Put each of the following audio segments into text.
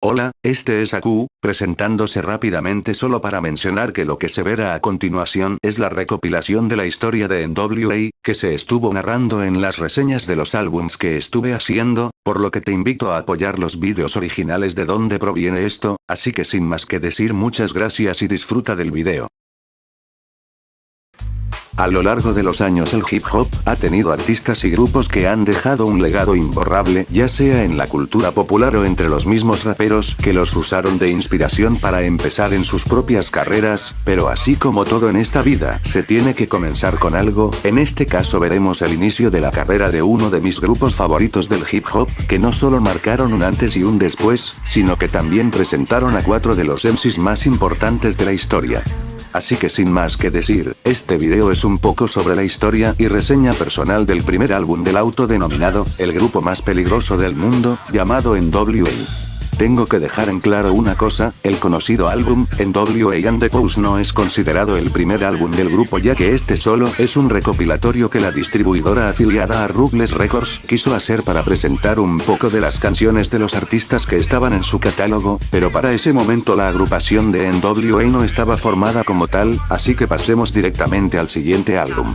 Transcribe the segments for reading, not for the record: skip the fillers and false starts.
Hola, este es Aku, presentándose rápidamente solo para mencionar que lo que se verá a continuación es la recopilación de la historia de NWA, que se estuvo narrando en las reseñas de los álbums que estuve haciendo, por lo que te invito a apoyar los vídeos originales de donde proviene esto, así que sin más que decir muchas gracias y disfruta del video. A lo largo de los años el hip hop ha tenido artistas y grupos que han dejado un legado imborrable, ya sea en la cultura popular o entre los mismos raperos que los usaron de inspiración para empezar en sus propias carreras, pero así como todo en esta vida, se tiene que comenzar con algo. En este caso veremos el inicio de la carrera de uno de mis grupos favoritos del hip hop, que no solo marcaron un antes y un después, sino que también presentaron a 4 de los MCs más importantes de la historia. Así que sin más que decir, este video es un poco sobre la historia y reseña personal del primer álbum del autodenominado, el grupo más peligroso del mundo, llamado NWA. Tengo que dejar en claro una cosa, el conocido álbum, NWA and the Posse no es considerado el primer álbum del grupo, ya que este solo es un recopilatorio que la distribuidora afiliada a Ruthless Records quiso hacer para presentar un poco de las canciones de los artistas que estaban en su catálogo, pero para ese momento la agrupación de NWA no estaba formada como tal, así que pasemos directamente al siguiente álbum.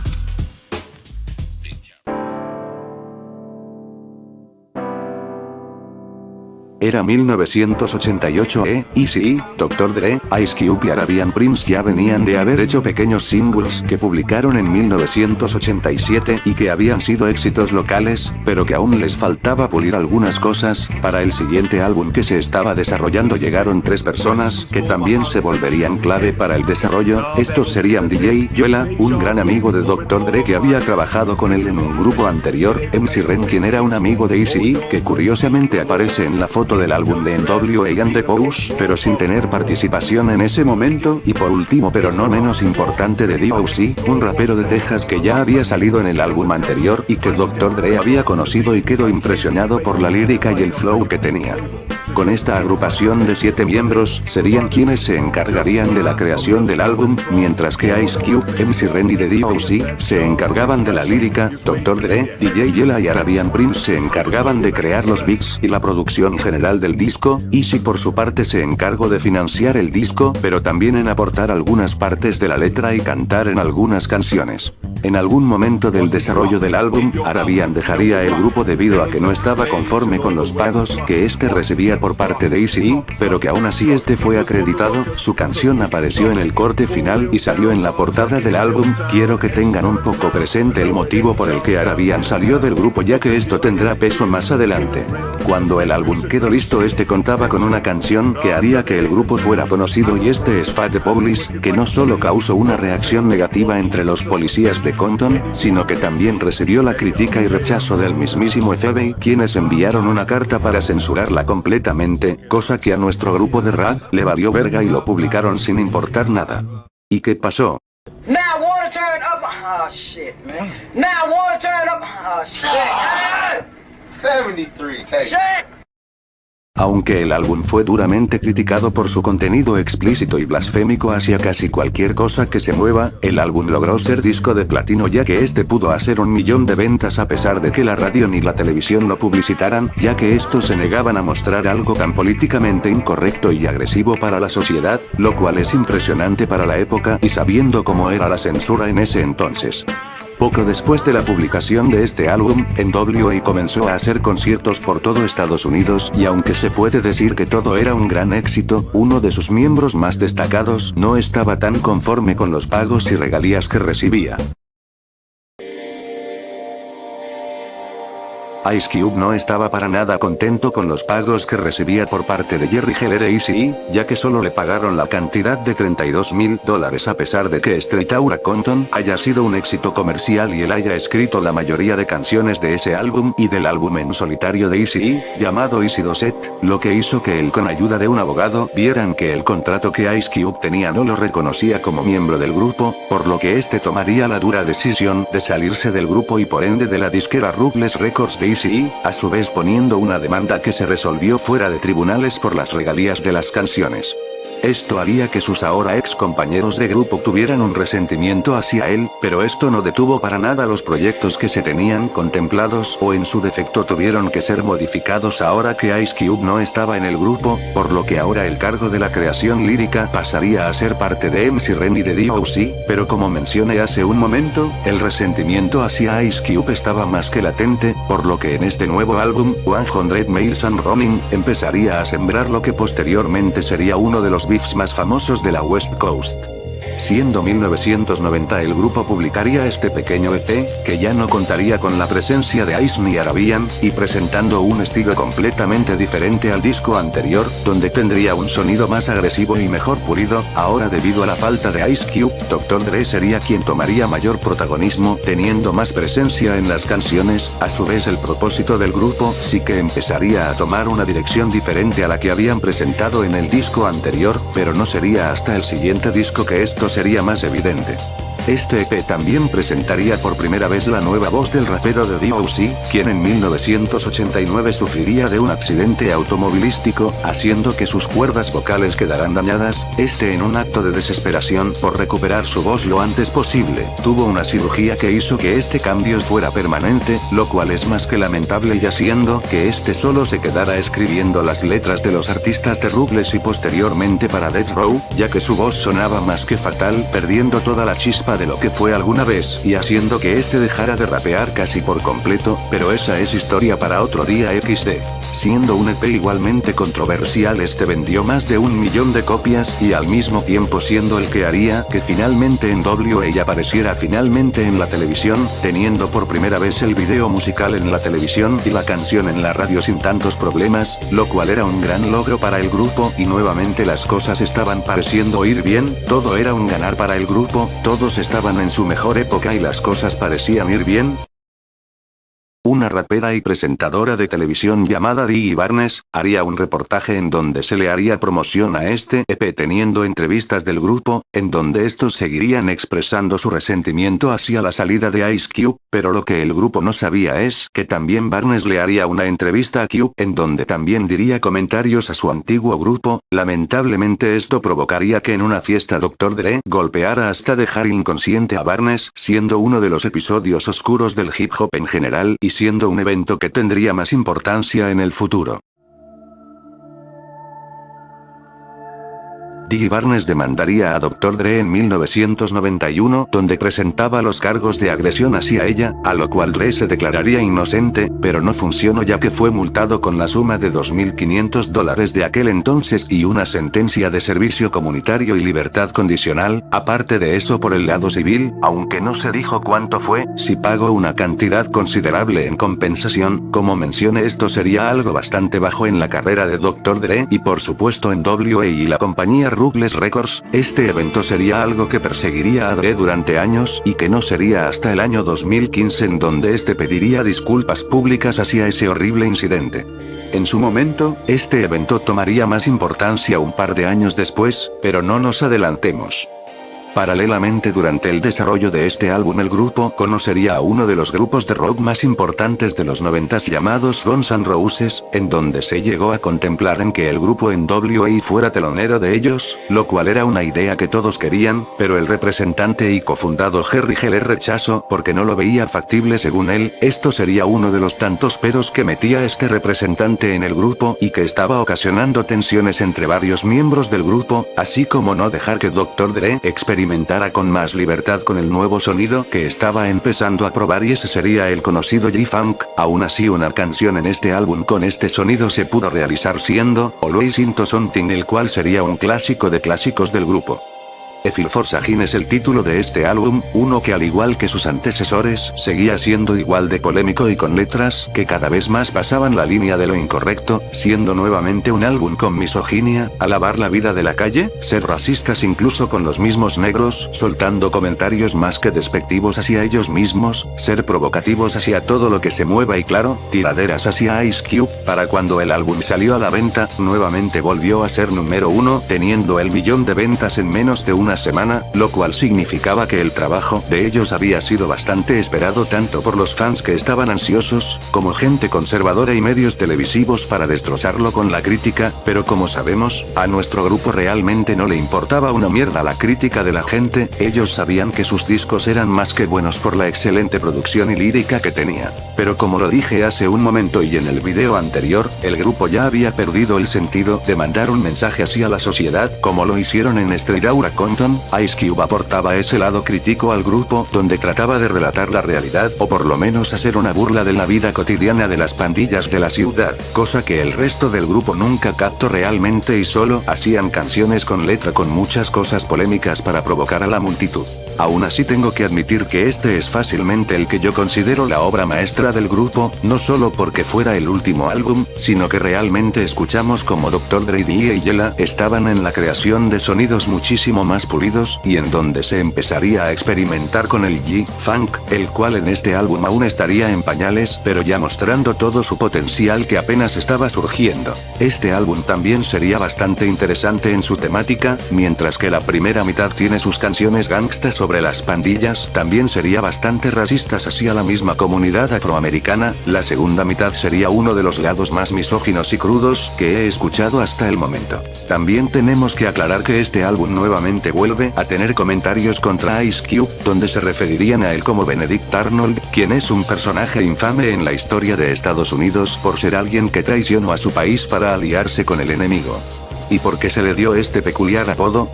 Era 1988 Eazy-E, Dr. Dre, Ice Cube y Arabian Prince ya venían de haber hecho pequeños singles que publicaron en 1987 y que habían sido éxitos locales, pero que aún les faltaba pulir algunas cosas. Para el siguiente álbum que se estaba desarrollando llegaron 3 personas que también se volverían clave para el desarrollo. Estos serían DJ Yola, un gran amigo de Dr. Dre que había trabajado con él en un grupo anterior, MC Ren, quien era un amigo de Eazy-E, que curiosamente aparece en la foto del álbum de NWA and the Posse, pero sin tener participación en ese momento, y por último pero no menos importante, de D.O.C., un rapero de Texas que ya había salido en el álbum anterior y que Dr. Dre había conocido y quedó impresionado por la lírica y el flow que tenía. Con esta agrupación de 7 miembros, serían quienes se encargarían de la creación del álbum, mientras que Ice Cube, MC Ren y The D.O.C. se encargaban de la lírica, Dr. Dre, DJ Yella y Arabian Prince se encargaban de crear los beats y la producción general del disco. Eazy por su parte se encargó de financiar el disco, pero también en aportar algunas partes de la letra y cantar en algunas canciones. En algún momento del desarrollo del álbum, Arabian dejaría el grupo debido a que no estaba conforme con los pagos que este recibía por parte de Eazy-E, pero que aún así este fue acreditado. Su canción apareció en el corte final y salió en la portada del álbum. Quiero que tengan un poco presente el motivo por el que Arabian salió del grupo, ya que esto tendrá peso más adelante. Cuando el álbum quedó listo, este contaba con una canción que haría que el grupo fuera conocido, y este es Fat the Police, que no solo causó una reacción negativa entre los policías de Compton, sino que también recibió la crítica y rechazo del mismísimo FBI, quienes enviaron una carta para censurarla completamente, cosa que a nuestro grupo de rap le valió verga y lo publicaron sin importar nada. ¿Y qué pasó? Aunque el álbum fue duramente criticado por su contenido explícito y blasfémico hacia casi cualquier cosa que se mueva, el álbum logró ser disco de platino, ya que este pudo hacer 1 millón de ventas a pesar de que la radio ni la televisión lo publicitaran, ya que estos se negaban a mostrar algo tan políticamente incorrecto y agresivo para la sociedad, lo cual es impresionante para la época y sabiendo cómo era la censura en ese entonces. Poco después de la publicación de este álbum, NWA comenzó a hacer conciertos por todo Estados Unidos, y aunque se puede decir que todo era un gran éxito, uno de sus miembros más destacados no estaba tan conforme con los pagos y regalías que recibía. Ice Cube no estaba para nada contento con los pagos que recibía por parte de Jerry Heller e Eazy-E, ya que solo le pagaron la cantidad de $32,000 a pesar de que Straight Outta Compton haya sido un éxito comercial y él haya escrito la mayoría de canciones de ese álbum y del álbum en solitario de Eazy-E, llamado Eazy Dosset, lo que hizo que él, con ayuda de un abogado, vieran que el contrato que Ice Cube tenía no lo reconocía como miembro del grupo, por lo que este tomaría la dura decisión de salirse del grupo y por ende de la disquera Ruthless Records de Eazy-E, a su vez poniendo una demanda que se resolvió fuera de tribunales por las regalías de las canciones. Esto haría que sus ahora ex compañeros de grupo tuvieran un resentimiento hacia él, pero esto no detuvo para nada los proyectos que se tenían contemplados o en su defecto tuvieron que ser modificados ahora que Ice Cube no estaba en el grupo, por lo que ahora el cargo de la creación lírica pasaría a ser parte de MC Ren y de D.O.C., pero como mencioné hace un momento, el resentimiento hacia Ice Cube estaba más que latente, por lo que en este nuevo álbum, 100 Miles and Running, empezaría a sembrar lo que posteriormente sería uno de los beefs más famosos de la West Coast. Siendo 1990 el grupo publicaría este pequeño EP, que ya no contaría con la presencia de Ice ni Arabian, y presentando un estilo completamente diferente al disco anterior, donde tendría un sonido más agresivo y mejor pulido. Ahora debido a la falta de Ice Cube, Dr. Dre sería quien tomaría mayor protagonismo, teniendo más presencia en las canciones. A su vez el propósito del grupo sí que empezaría a tomar una dirección diferente a la que habían presentado en el disco anterior, pero no sería hasta el siguiente disco que esto sería más evidente. Este EP también presentaría por primera vez la nueva voz del rapero de D.O.C., quien en 1989 sufriría de un accidente automovilístico, haciendo que sus cuerdas vocales quedaran dañadas. En un acto de desesperación por recuperar su voz lo antes posible, tuvo una cirugía que hizo que este cambio fuera permanente, lo cual es más que lamentable, y haciendo que solo se quedara escribiendo las letras de los artistas de Ruthless y posteriormente para Death Row, ya que su voz sonaba más que fatal, perdiendo toda la chispa de lo que fue alguna vez, y haciendo que dejara de rapear casi por completo, pero esa es historia para otro día XD. Siendo un EP igualmente controversial, vendió más de 1 millón de copias, y al mismo tiempo siendo el que haría que finalmente NWA apareciera finalmente en la televisión, teniendo por primera vez el video musical en la televisión y la canción en la radio sin tantos problemas, lo cual era un gran logro para el grupo, y nuevamente las cosas estaban pareciendo ir bien, todo era un ganar para el grupo, todos estaban en su mejor época y las cosas parecían ir bien. Una rapera y presentadora de televisión llamada Dee Barnes, haría un reportaje en donde se le haría promoción a este EP teniendo entrevistas del grupo, en donde estos seguirían expresando su resentimiento hacia la salida de Ice Cube, pero lo que el grupo no sabía es que también Barnes le haría una entrevista a Cube en donde también diría comentarios a su antiguo grupo. Lamentablemente esto provocaría que en una fiesta Dr. Dre golpeara hasta dejar inconsciente a Barnes, siendo uno de los episodios oscuros del hip hop en general y siendo un evento que tendría más importancia en el futuro. Dee Barnes demandaría a Dr. Dre en 1991, donde presentaba los cargos de agresión hacia ella, a lo cual Dre se declararía inocente, pero no funcionó ya que fue multado con la suma de $2.500 de aquel entonces y una sentencia de servicio comunitario y libertad condicional. Aparte de eso, por el lado civil, aunque no se dijo cuánto fue, sí pagó una cantidad considerable en compensación. Como mencioné, esto sería algo bastante bajo en la carrera de Dr. Dre y por supuesto en NWA y la compañía Ruthless Records. Este evento sería algo que perseguiría a Dre durante años y que no sería hasta el año 2015 en donde pediría disculpas públicas hacia ese horrible incidente. En su momento, este evento tomaría más importancia un par de años después, pero no nos adelantemos. Paralelamente, durante el desarrollo de este álbum, el grupo conocería a uno de los grupos de rock más importantes de los 90s llamados Guns N' Roses, en donde se llegó a contemplar en que el grupo NWA fuera telonero de ellos, lo cual era una idea que todos querían, pero el representante y cofundado Jerry Heller rechazó porque no lo veía factible según él. Esto sería uno de los tantos peros que metía este representante en el grupo y que estaba ocasionando tensiones entre varios miembros del grupo, así como no dejar que Dr. Dre experimentara con más libertad con el nuevo sonido que estaba empezando a probar, y ese sería el conocido G-Funk. Aún así, una canción en este álbum con este sonido se pudo realizar siendo Always Into Something, el cual sería un clásico de clásicos del grupo. A Feel for Sagin es el título de este álbum, uno que al igual que sus antecesores, seguía siendo igual de polémico y con letras que cada vez más pasaban la línea de lo incorrecto, siendo nuevamente un álbum con misoginia, alabar la vida de la calle, ser racistas incluso con los mismos negros, soltando comentarios más que despectivos hacia ellos mismos, ser provocativos hacia todo lo que se mueva y claro, tiraderas hacia Ice Cube. Para cuando el álbum salió a la venta, nuevamente volvió a ser número 1, teniendo el millón de ventas en menos de una una semana, lo cual significaba que el trabajo de ellos había sido bastante esperado tanto por los fans que estaban ansiosos, como gente conservadora y medios televisivos para destrozarlo con la crítica, pero como sabemos, a nuestro grupo realmente no le importaba una mierda la crítica de la gente, ellos sabían que sus discos eran más que buenos por la excelente producción y lírica que tenía. Pero como lo dije hace un momento y en el video anterior, el grupo ya había perdido el sentido de mandar un mensaje hacia la sociedad, como lo hicieron en Straight Outta Compton. Ice Cube aportaba ese lado crítico al grupo, donde trataba de relatar la realidad, o por lo menos hacer una burla de la vida cotidiana de las pandillas de la ciudad, cosa que el resto del grupo nunca captó realmente y solo hacían canciones con letra con muchas cosas polémicas para provocar a la multitud. Aún así tengo que admitir que este es fácilmente el que yo considero la obra maestra del grupo, no solo porque fuera el último álbum, sino que realmente escuchamos como Dr. Dre y D.A. estaban en la creación de sonidos muchísimo más pulidos, y en donde se empezaría a experimentar con el G-Funk, el cual en este álbum aún estaría en pañales, pero ya mostrando todo su potencial que apenas estaba surgiendo. Este álbum también sería bastante interesante en su temática, mientras que la primera mitad tiene sus canciones gangstas sobre las pandillas, también sería bastante racistas hacia la misma comunidad afroamericana, la segunda mitad sería uno de los lados más misóginos y crudos que he escuchado hasta el momento. También tenemos que aclarar que este álbum nuevamente vuelve a tener comentarios contra Ice Cube, donde se referirían a él como Benedict Arnold, quien es un personaje infame en la historia de Estados Unidos por ser alguien que traicionó a su país para aliarse con el enemigo. ¿Y por qué se le dio este peculiar apodo?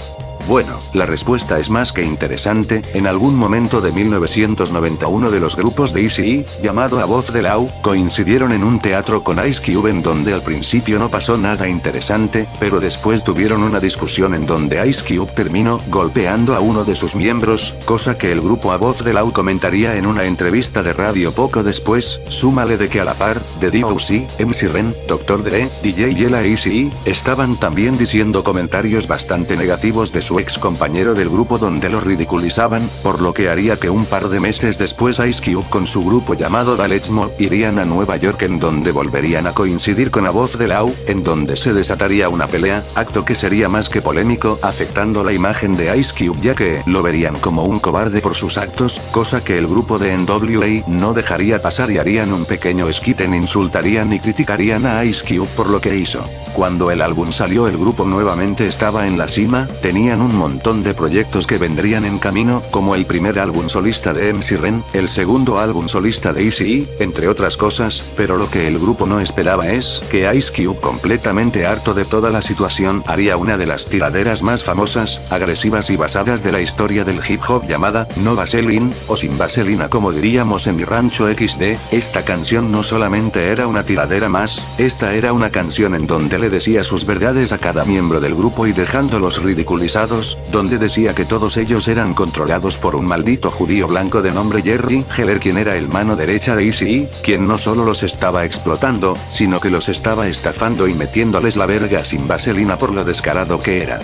Bueno, la respuesta es más que interesante. En algún momento de 1991 de los grupos de Eazy-E, llamado A Voz de Law, coincidieron en un teatro con Ice Cube en donde al principio no pasó nada interesante, pero después tuvieron una discusión en donde Ice Cube terminó golpeando a uno de sus miembros, cosa que el grupo A Voz de Law comentaría en una entrevista de radio poco después. Súmale de que a la par, de D.O.C., MC Ren, Dr. Dre, DJ Yella e Eazy-E, estaban también diciendo comentarios bastante negativos de su ex compañero del grupo donde lo ridiculizaban, por lo que haría que un par de meses después Ice Cube con su grupo llamado Da Let's Mo irían a Nueva York en donde volverían a coincidir con A Voz de Law, en donde se desataría una pelea, acto que sería más que polémico, afectando la imagen de Ice Cube ya que lo verían como un cobarde por sus actos, cosa que el grupo de NWA no dejaría pasar y harían un pequeño skit en insultarían y criticarían a Ice Cube por lo que hizo. Cuando el álbum salió el grupo nuevamente estaba en la cima, tenían un montón de proyectos que vendrían en camino, como el primer álbum solista de MC Ren, el segundo álbum solista de Eazy-E, entre otras cosas, pero lo que el grupo no esperaba es que Ice Cube, completamente harto de toda la situación, haría una de las tiraderas más famosas, agresivas y basadas de la historia del hip hop llamada No Vaseline, o Sin Vaselina como diríamos en mi rancho XD. Esta canción no solamente era una tiradera más, esta era una canción en donde le decía sus verdades a cada miembro del grupo y dejándolos ridiculizados, donde decía que todos ellos eran controlados por un maldito judío blanco de nombre Jerry Heller, quien era el mano derecha de Eazy-E, quien no solo los estaba explotando, sino que los estaba estafando y metiéndoles la verga sin vaselina por lo descarado que era.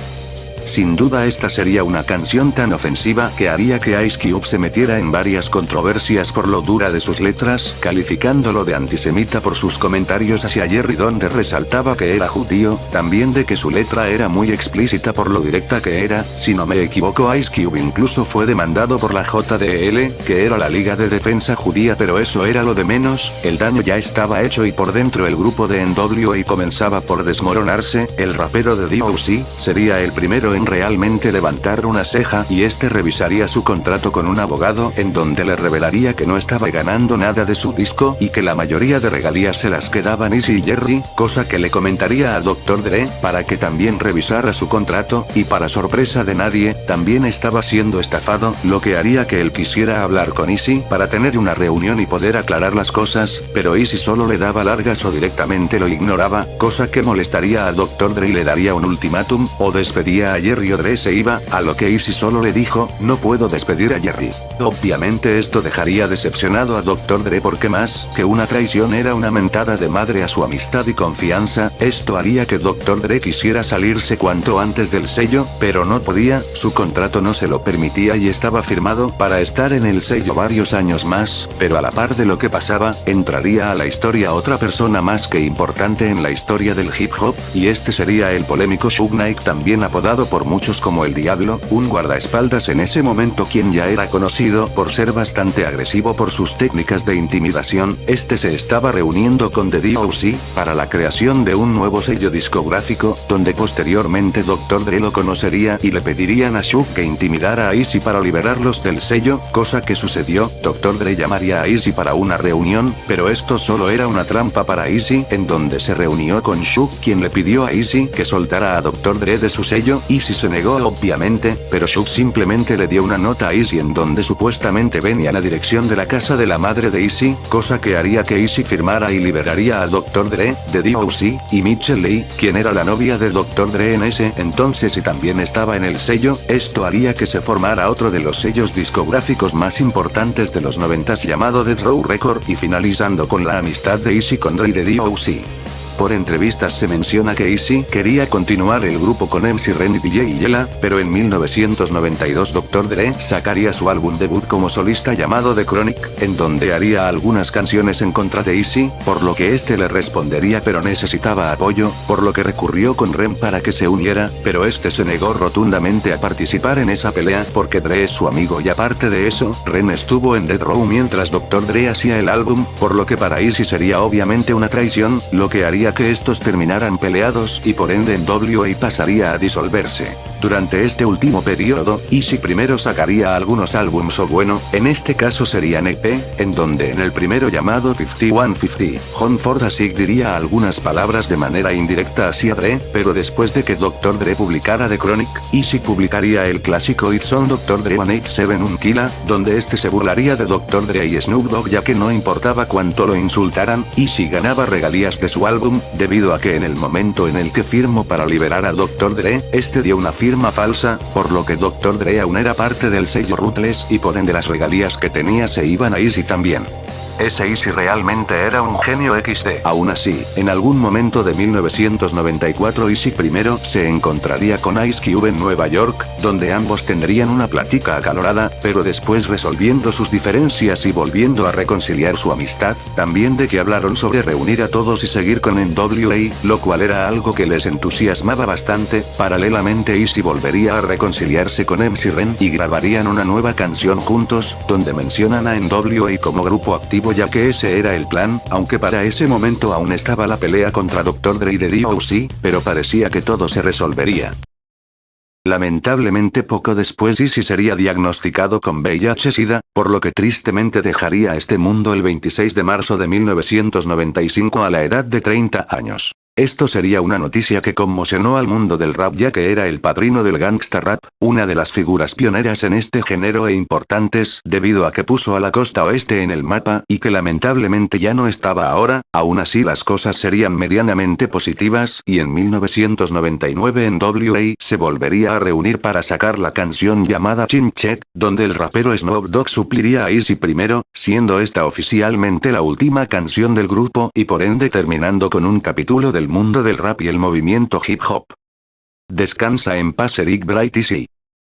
Sin duda esta sería una canción tan ofensiva que haría que Ice Cube se metiera en varias controversias por lo dura de sus letras, calificándolo de antisemita por sus comentarios hacia Jerry donde resaltaba que era judío, también de que su letra era muy explícita por lo directa que era. Si no me equivoco, Ice Cube incluso fue demandado por la JDL, que era la Liga de Defensa Judía, pero eso era lo de menos, el daño ya estaba hecho y por dentro el grupo de NWA comenzaba por desmoronarse. El rapero de D.O.C. sería el primero en realmente levantar una ceja y este revisaría su contrato con un abogado en donde le revelaría que no estaba ganando nada de su disco y que la mayoría de regalías se las quedaban Eazy y Jerry, cosa que le comentaría a Dr. Dre para que también revisara su contrato, y para sorpresa de nadie, también estaba siendo estafado, lo que haría que él quisiera hablar con Eazy para tener una reunión y poder aclarar las cosas, pero Eazy solo le daba largas o directamente lo ignoraba, cosa que molestaría a Dr. Dre y le daría un ultimátum, o despedía a Jerry o Dre se iba, a lo que Eazy solo le dijo, no puedo despedir a Jerry. Obviamente esto dejaría decepcionado a Dr. Dre porque más que una traición era una mentada de madre a su amistad y confianza, esto haría que Dr. Dre quisiera salirse cuanto antes del sello, pero no podía, su contrato no se lo permitía y estaba firmado para estar en el sello varios años más, pero a la par de lo que pasaba, entraría a la historia otra persona más que importante en la historia del hip hop, y este sería el polémico Suge Knight, también apodado por muchos como el Diablo, un guardaespaldas en ese momento quien ya era conocido por ser bastante agresivo por sus técnicas de intimidación. Este se estaba reuniendo con The D.O.C. para la creación de un nuevo sello discográfico, donde posteriormente Dr. Dre lo conocería y le pedirían a Suge que intimidara a Eazy para liberarlos del sello, cosa que sucedió. Dr. Dre llamaría a Eazy para una reunión, pero esto solo era una trampa para Eazy, en donde se reunió con Suge, quien le pidió a Eazy que soltara a Dr. Dre de su sello. Eazy se negó obviamente, pero Suge simplemente le dio una nota a Eazy en donde supuestamente venía la dirección de la casa de la madre de Eazy, cosa que haría que Eazy firmara y liberaría a Dr. Dre, de D.O.C. y Michelle Lee, quien era la novia de Dr. Dre en ese entonces y también estaba en el sello. Esto haría que se formara otro de los sellos discográficos más importantes de los 90s llamado Death Row Record, y finalizando con la amistad de Eazy con Dre de D.O.C. Por entrevistas se menciona que Eazy quería continuar el grupo con MC Ren y DJ Yella, pero en 1992 Dr. Dre sacaría su álbum debut como solista llamado The Chronic, en donde haría algunas canciones en contra de Eazy, por lo que este le respondería pero necesitaba apoyo, por lo que recurrió con Ren para que se uniera, pero este se negó rotundamente a participar en esa pelea porque Dre es su amigo y aparte de eso, Ren estuvo en Death Row mientras Dr. Dre hacía el álbum, por lo que para Eazy sería obviamente una traición, lo que haría que estos terminaran peleados y por ende NWA pasaría a disolverse. Durante este último periodo, Eazy primero sacaría algunos álbums o bueno, en este caso serían EP, en donde en el primero llamado 5150, John Ford Asig diría algunas palabras de manera indirecta hacia Dre, pero después de que Dr. Dre publicara The Chronic, Eazy publicaría el clásico It's on Dr. Dre 187 Un Killa, donde este se burlaría de Dr. Dre y Snoop Dogg ya que no importaba cuánto lo insultaran, Eazy ganaba regalías de su álbum, debido a que en el momento en el que firmó para liberar a Dr. Dre, este dio una firma falsa, por lo que Dr. Dre aún era parte del sello Ruthless y por ende las regalías que tenía se iban a Eazy también. Ese Eazy realmente era un genio XD. Aún así, en algún momento de 1994 Eazy primero se encontraría con Ice Cube en Nueva York, donde ambos tendrían una plática acalorada, pero después resolviendo sus diferencias y volviendo a reconciliar su amistad, también de que hablaron sobre reunir a todos y seguir con NWA, lo cual era algo que les entusiasmaba bastante. Paralelamente Eazy volvería a reconciliarse con MC Ren y grabarían una nueva canción juntos, donde mencionan a NWA como grupo activo ya que ese era el plan, aunque para ese momento aún estaba la pelea contra Dr. Dre y The D.O.C., pero parecía que todo se resolvería. Lamentablemente poco después Eazy sería diagnosticado con VIH-Sida, por lo que tristemente dejaría este mundo el 26 de marzo de 1995 a la edad de 30 años. Esto sería una noticia que conmocionó al mundo del rap ya que era el padrino del gangsta rap, una de las figuras pioneras en este género e importantes debido a que puso a la costa oeste en el mapa y que lamentablemente ya no estaba ahora. Aún así las cosas serían medianamente positivas y en 1999 NWA se volvería a reunir para sacar la canción llamada Chin Check, donde el rapero Snoop Dogg supliría a Eazy primero, siendo esta oficialmente la última canción del grupo y por ende terminando con un capítulo del mundo del rap y el movimiento hip hop. Descansa en paz Eric Bright Eazy.